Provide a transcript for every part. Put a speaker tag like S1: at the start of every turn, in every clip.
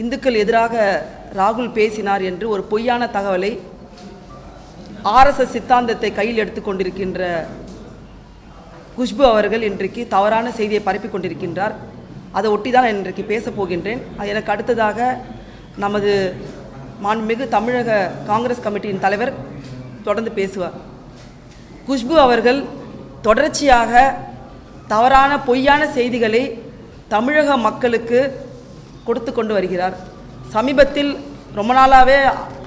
S1: இந்துக்கள் எதிராக ராகுல் பேசினார் என்று ஒரு பொய்யான தகவலை ஆர்எஸ்எஸ் சித்தாந்தத்தை கையில் எடுத்துக்கொண்டிருக்கின்ற குஷ்பு அவர்கள் இன்றைக்கு தவறான செய்தியை பரப்பிக் கொண்டிருக்கின்றார். அதை ஒட்டி தான் நான் இன்றைக்கு பேசப் போகின்றேன். எனக்கு அடுத்ததாக நமது மாண்புமிகு தமிழக காங்கிரஸ் கமிட்டியின் தலைவர் தொடர்ந்து பேசுவார். குஷ்பு அவர்கள் தொடர்ச்சியாக தவறான பொய்யான செய்திகளை தமிழக மக்களுக்கு கொடுத்து கொண்டு வருகிறார். சமீபத்தில் ரொம்ப நாளாகவே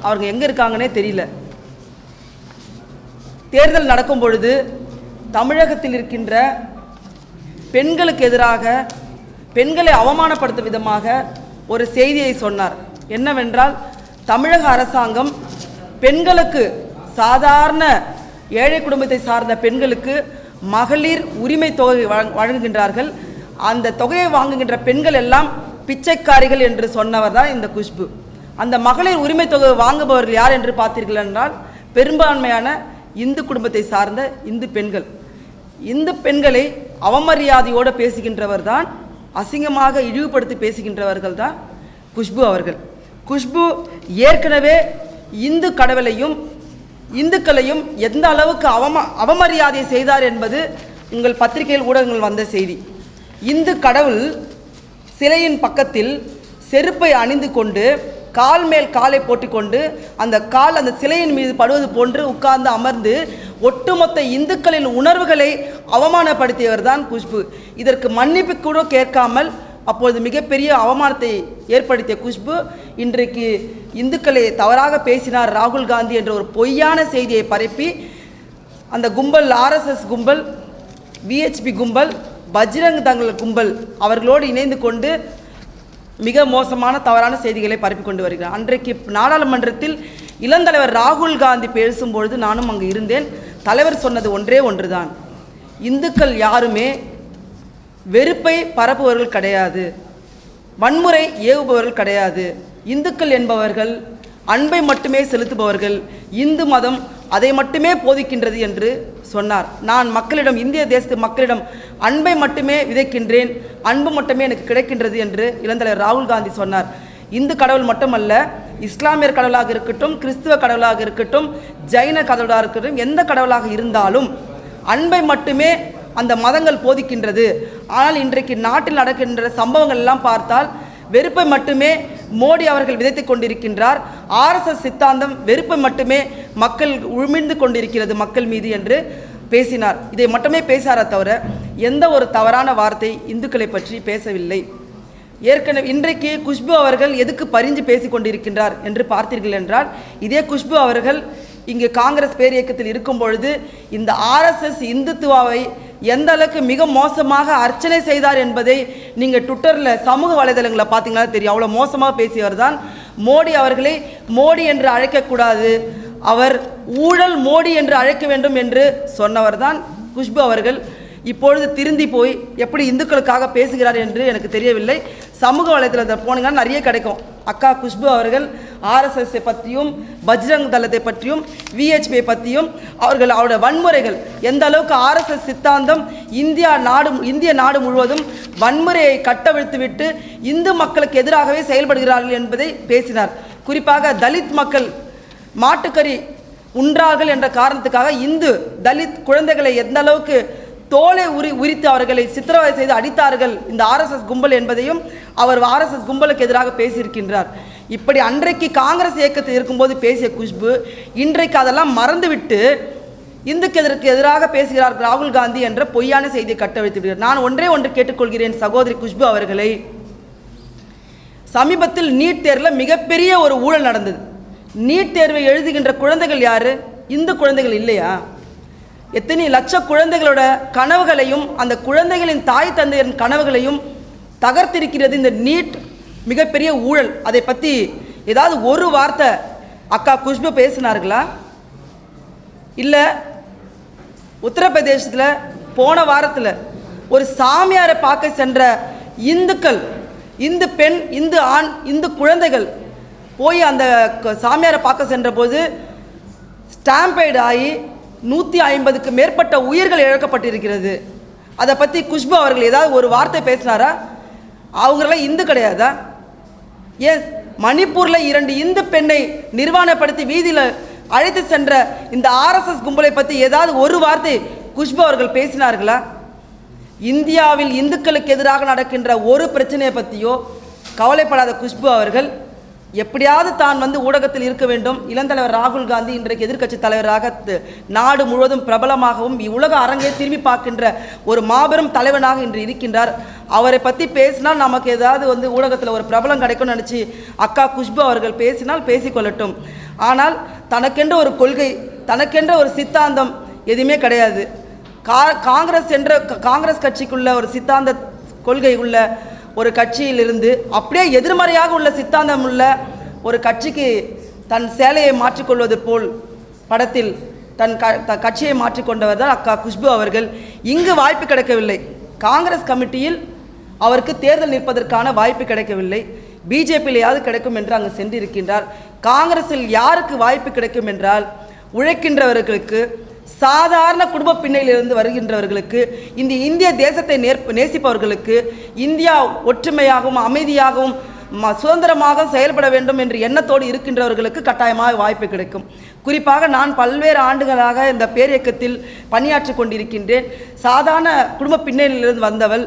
S1: அவங்க எங்கே இருக்காங்கன்னே தெரியல. தேர்தல் நடக்கும் பொழுது தமிழகத்தில் இருக்கின்ற பெண்களுக்கு எதிராக பெண்களை அவமானப்படுத்தும் விதமாக ஒரு செய்தியை சொன்னார். என்னவென்றால், தமிழக அரசாங்கம் பெண்களுக்கு, சாதாரண ஏழை குடும்பத்தை சார்ந்த பெண்களுக்கு மகளிர் உரிமை தொகை வழங்குகின்றார்கள். அந்த தொகையை வாங்குகின்ற பெண்கள் எல்லாம் பிச்சைக்காரிகள் என்று சொன்னவர் தான் இந்த குஷ்பு. அந்த மகளிர் உரிமை தொகை வாங்குபவர்கள் யார் என்று பார்த்தீர்கள் என்றால், பெரும்பான்மையான இந்து குடும்பத்தை சார்ந்த இந்து பெண்கள். இந்து பெண்களை அவமரியாதையோடு பேசுகின்றவர் தான், அசிங்கமாக இழிவுபடுத்தி பேசுகின்றவர்கள் தான் குஷ்பு அவர்கள். குஷ்பு ஏற்கனவே இந்து கடவுளையும் இந்துக்களையும் எந்த அளவுக்கு அவமரியாதை செய்தார் என்பது உங்கள் பத்திரிகையில் ஊடகங்கள் வந்த செய்தி. இந்து கடவுள் சிலையின் பக்கத்தில் செருப்பை அணிந்து கொண்டு கால் மேல் காலை போட்டுக்கொண்டு அந்த கால் அந்த சிலையின் மீது படுவது போன்று உட்கார்ந்து அமர்ந்து ஒட்டுமொத்த இந்துக்களின் உணர்வுகளை அவமானப்படுத்தியவர் தான் குஷ்பு. இதற்கு மன்னிப்பு கூட கேட்காமல் அப்பொழுது மிகப்பெரிய அவமானத்தை ஏற்படுத்திய குஷ்பு இன்றைக்கு இந்துக்களை தவறாக பேசினார் ராகுல் காந்தி என்ற ஒரு பொய்யான செய்தியை பரப்பி அந்த கும்பல், ஆர்எஸ்எஸ் கும்பல், விஹெச்பி கும்பல், பஜ்ரங் தங்கள் கும்பல் அவர்களோடு இணைந்து கொண்டு மிக மோசமான தவறான செய்திகளை பரப்பி கொண்டு வருகிறார். அன்றைக்கு நாடாளுமன்றத்தில் இளந்தலைவர் ராகுல் காந்தி பேசும்பொழுது நானும் அங்கு இருந்தேன். தலைவர் சொன்னது ஒன்றே ஒன்றுதான், இந்துக்கள் யாருமே வெறுப்பை பரப்புபவர்கள் கிடையாது, வன்முறை ஏவுபவர்கள் கிடையாது. இந்துக்கள் என்பவர்கள் அன்பை மட்டுமே செலுத்துபவர்கள். இந்து மதம் அதை மட்டுமே போதிக்கின்றது என்று சொன்னார். நான் மக்களிடம், இந்திய தேசத்து மக்களிடம் அன்பை மட்டுமே விதைக்கின்றேன், அன்பு மட்டுமே எனக்கு கிடைக்கின்றது என்று இளந்தலைவர் ராகுல் காந்தி சொன்னார். இந்து கடவுள் மட்டுமல்ல, இஸ்லாமியர் கடவுளாக இருக்கட்டும், கிறிஸ்துவ கடவுளாக இருக்கட்டும், ஜைன கடவுளாக இருக்கட்டும், எந்த கடவுளாக இருந்தாலும் அன்பை மட்டுமே அந்த மதங்கள் போதிக்கின்றது. ஆனால் இன்றைக்கு நாட்டில் நடக்கின்ற சம்பவங்கள் எல்லாம் பார்த்தால் வெறுப்பை மட்டுமே மோடி அவர்கள் விதைத்து கொண்டிருக்கின்றார். ஆர்எஸ்எஸ் சித்தாந்தம் வெறுப்பை மட்டுமே மக்கள் உமிழ்ந்து கொண்டிருக்கிறது மக்கள் மீது என்று பேசினார். இதை மட்டுமே பேசாரே தவிர எந்த ஒரு தவறான வார்த்தை இந்துக்களை பற்றி பேசவில்லை. ஏற்கனவே இன்றைக்கு குஷ்பு அவர்கள் எதுக்கு பரிஞ்சு பேசி கொண்டிருக்கின்றார் என்று பார்த்தீர்கள் என்றால், இதே குஷ்பு அவர்கள் இங்கு காங்கிரஸ் பேரியக்கத்தில் இருக்கும் பொழுது இந்த ஆர்எஸ்எஸ் இந்துத்துவாவை எந்த அளவுக்கு மிக மோசமாக அர்ச்சனை செய்தார் என்பதை நீங்கள் ட்விட்டரில் சமூக வலைதளங்களில் பார்த்தீங்கன்னா தெரியும். அவ்வளோ மோசமாக பேசியவர் தான். மோடி அவர்களை மோடி என்று அழைக்கக்கூடாது, அவர் ஊழல் மோடி என்று அழைக்க வேண்டும் என்று சொன்னவர் தான் குஷ்பு அவர்கள். இப்பொழுது திருந்தி போய் எப்படி இந்துக்களுக்காக பேசுகிறார் என்று எனக்கு தெரியவில்லை. சமூக வலைதளத்தில் போனீங்கன்னா நிறைய கிடைக்கும். அக்கா குஷ்பு அவர்கள் ஆர்எஸ்எஸ்ஸை பற்றியும் பஜ்ரங் தளத்தை பற்றியும் விஹெச்பியை பற்றியும் அவருடைய வன்முறைகள் எந்த அளவுக்கு ஆர்எஸ்எஸ் சித்தாந்தம் இந்திய நாடு முழுவதும் வன்முறையை கட்டவிழ்த்துவிட்டு இந்து மக்களுக்கு எதிராகவே செயல்படுகிறார்கள் என்பதை பேசினார். குறிப்பாக தலித் மக்கள் மாட்டுக்கறி உண்றார்கள் என்ற காரணத்துக்காக இந்து தலித் குழந்தைகளை எந்த அளவுக்கு தோலை உரித்து அவர்களை சித்திரவதை செய்து அடித்தார்கள் இந்த ஆர்எஸ்எஸ் கும்பல் என்பதையும் அவர் ஆர்எஸ்எஸ் கும்பலுக்கு எதிராக பேசியிருக்கின்றார். இப்படி அன்றைக்கு காங்கிரஸ் இயக்கத்தில் இருக்கும்போது பேசிய குஷ்பு இன்றைக்கு அதெல்லாம் மறந்துவிட்டு இந்துக்கு எதிராக பேசுகிறார் ராகுல் காந்தி என்ற பொய்யான செய்தியை கட்டவிழ்த்துவிடுகிறார். நான் ஒன்றே ஒன்று கேட்டுக்கொள்கிறேன் சகோதரி குஷ்பு அவர்களை. சமீபத்தில் நீட் தேர்வில் மிகப்பெரிய ஒரு ஊழல் நடந்தது. நீட் தேர்வை எழுதுகின்ற குழந்தைகள் யாரு? இந்து குழந்தைகள் இல்லையா? எத்தனை லட்ச குழந்தைகளோட கனவுகளையும் அந்த குழந்தைகளின் தாய் தந்தையரின் கனவுகளையும் தகர்த்திருக்கிறது இந்த நீட் மிகப்பெரிய ஊழல். அதை பற்றி ஏதாவது ஒரு வார்த்தை அக்கா குஷ்பு பேசினார்களா? இல்லை உத்தரப்பிரதேசத்தில் போன வாரத்தில் ஒரு சாமியாரை பார்க்க சென்ற இந்துக்கள், இந்து பெண், இந்து ஆண், இந்து குழந்தைகள் போய் அந்த சாமியாரை பார்க்க சென்ற போது ஸ்டாம்பைடு ஆகி 150க்கு மேற்பட்ட உயிர்கள் இழக்கப்பட்டிருக்கிறது. அதை பற்றி குஷ்பு அவர்கள் ஏதாவது ஒரு வார்த்தை பேசினாரா? அவங்களாம் இந்து கிடையாதா? எஸ், மணிப்பூர்ல 2 இந்து பெண்ணை நிர்வாணப்படுத்தி வீதியில் அழைத்து சென்ற இந்த ஆர்எஸ்எஸ் கும்பலை பற்றி ஏதாவது ஒரு வார்த்தை குஷ்பு அவர்கள் பேசினார்களா? இந்தியாவில் இந்துக்களுக்கு எதிராக நடக்கின்ற ஒரு பிரச்சனையை பற்றியோ கவலைப்படாத குஷ்பு அவர்கள் எப்படியாவது தான் ஊடகத்தில் இருக்க வேண்டும். இளந்தலைவர் ராகுல் காந்தி இன்றைக்கு எதிர்க்கட்சி தலைவராக நாடு முழுவதும் பிரபலமாகவும் உலக அரங்கை திரும்பி பார்க்கின்ற ஒரு மாபெரும் தலைவனாக இன்று இருக்கின்றார். அவரை பற்றி பேசினால் நமக்கு ஏதாவது ஊடகத்தில் ஒரு பிரபலம் கிடைக்கும்னு நினச்சி அக்கா குஷ்பு அவர்கள் பேசினால் பேசிக்கொள்ளட்டும். ஆனால் தனக்கென்ற ஒரு கொள்கை, தனக்கென்ற ஒரு சித்தாந்தம் எதுவுமே கிடையாது. காங்கிரஸ் கட்சிக்குள்ள ஒரு சித்தாந்த கொள்கை உள்ள ஒரு கட்சியிலிருந்து அப்படியே எதிர்மறையாக உள்ள சித்தாந்தம் உள்ள ஒரு கட்சிக்கு தன் சேலையை மாற்றிக்கொள்வது போல் படத்தில் தன் கட்சியை மாற்றிக்கொண்டவர் தான் அக்கா குஷ்பு அவர்கள். இங்கு வாய்ப்பு கிடைக்கவில்லை. காங்கிரஸ் கமிட்டியில் அவருக்கு தேர்தல் நிற்பதற்கான வாய்ப்பு கிடைக்கவில்லை. பிஜேபியிலையாவது கிடைக்கும் என்று அங்கு சென்றிருக்கின்றார். காங்கிரஸில் யாருக்கு வாய்ப்பு கிடைக்கும் என்றால் உழைக்கின்றவர்களுக்கு, சாதாரண குடும்ப பின்னணியிலிருந்து வருகின்றவர்களுக்கு, இந்த இந்திய தேசத்தை நேசிப்பவர்களுக்கு, இந்தியா ஒற்றுமையாகவும் அமைதியாகவும் சுதந்திரமாக செயல்பட வேண்டும் என்ற எண்ணத்தோடு இருக்கின்றவர்களுக்கு கட்டாயமாக வாய்ப்பு கிடைக்கும். குறிப்பாக நான் பல்வேறு ஆண்டுகளாக இந்த பேரியக்கத்தில் பணியாற்றி கொண்டிருக்கின்றேன். சாதாரண குடும்ப பின்னணியிலிருந்து வந்தவள்,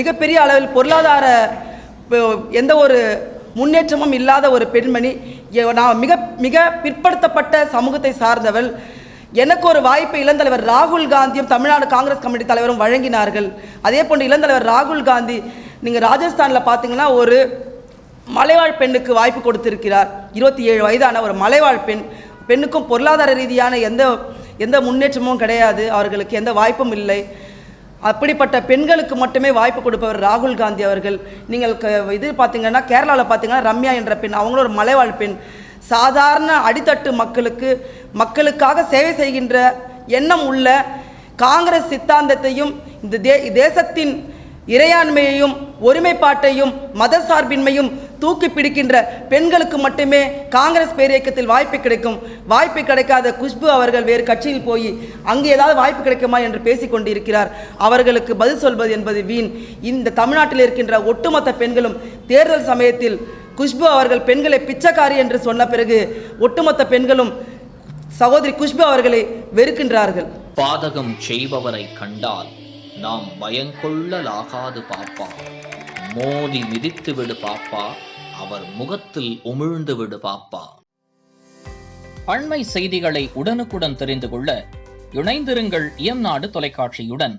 S1: மிகப்பெரிய அளவில் பொருளாதார எந்த ஒரு முன்னேற்றமும் இல்லாத ஒரு பெண்மணி, நான் மிக மிக பிற்படுத்தப்பட்ட சமூகத்தை சார்ந்தவள். எனக்கு ஒரு வாய்ப்பை இளந்தலைவர் ராகுல் காந்தியும் தமிழ்நாடு காங்கிரஸ் கமிட்டி தலைவரும் வழங்கினார்கள். அதே போன்று இளந்தலைவர் ராகுல் காந்தி நீங்கள் ராஜஸ்தானில் பார்த்தீங்கன்னா ஒரு மலைவாழ் பெண்ணுக்கு வாய்ப்பு கொடுத்திருக்கிறார். 27 வயதான ஒரு மலைவாழ் பெண்ணுக்கும் பொருளாதார ரீதியான எந்த முன்னேற்றமும் கிடையாது, அவர்களுக்கு எந்த வாய்ப்பும் இல்லை. அப்படிப்பட்ட பெண்களுக்கு மட்டுமே வாய்ப்பு கொடுப்பவர் ராகுல் காந்தி அவர்கள். நீங்கள் இது பார்த்தீங்கன்னா கேரளாவில் பார்த்தீங்கன்னா ரம்யா என்ற பெண், அவங்களும் ஒரு மலைவாழ் பெண். சாதாரண அடித்தட்டு மக்களுக்காக சேவை செய்கின்ற எண்ணம் உள்ள, காங்கிரஸ் சித்தாந்தத்தையும் இந்த தேசத்தின் இறையாண்மையையும் ஒருமைப்பாட்டையும் மதசார்பின்மையும் தூக்கி பிடிக்கின்ற பெண்களுக்கு மட்டுமே காங்கிரஸ் பேரியக்கத்தில் வாய்ப்பு கிடைக்கும். வாய்ப்பு கிடைக்காத குஷ்பு அவர்கள் வேறு கட்சியில் போய் அங்கு ஏதாவது வாய்ப்பு கிடைக்குமா என்று பேசிக்கொண்டிருக்கிறார். அவர்களுக்கு பதில் சொல்வது என்பது வீண். இந்த தமிழ்நாட்டில் இருக்கின்ற ஒட்டுமொத்த பெண்களும் தேர்தல் சமயத்தில் குஷ்பு அவர்கள் பெண்களை பிச்சைக்காரி என்று சொன்ன பிறகு ஒட்டுமொத்த பெண்களும் சகோதரி குஷ்பு அவர்களை வெறுக்கின்றார்கள்.
S2: பாதகம் செய்பவரை கண்டால் நாம் பயங்கொள்ளலாகாது பாப்பா, மோதி மிதித்து விடு பாப்பா, அவர் முகத்தில் உமிழ்ந்து விடு பாப்பா. அண்மை செய்திகளை உடனுக்குடன் தெரிந்து கொள்ள இணைந்திருங்கள் இயம்நாடு தொலைக்காட்சியுடன்.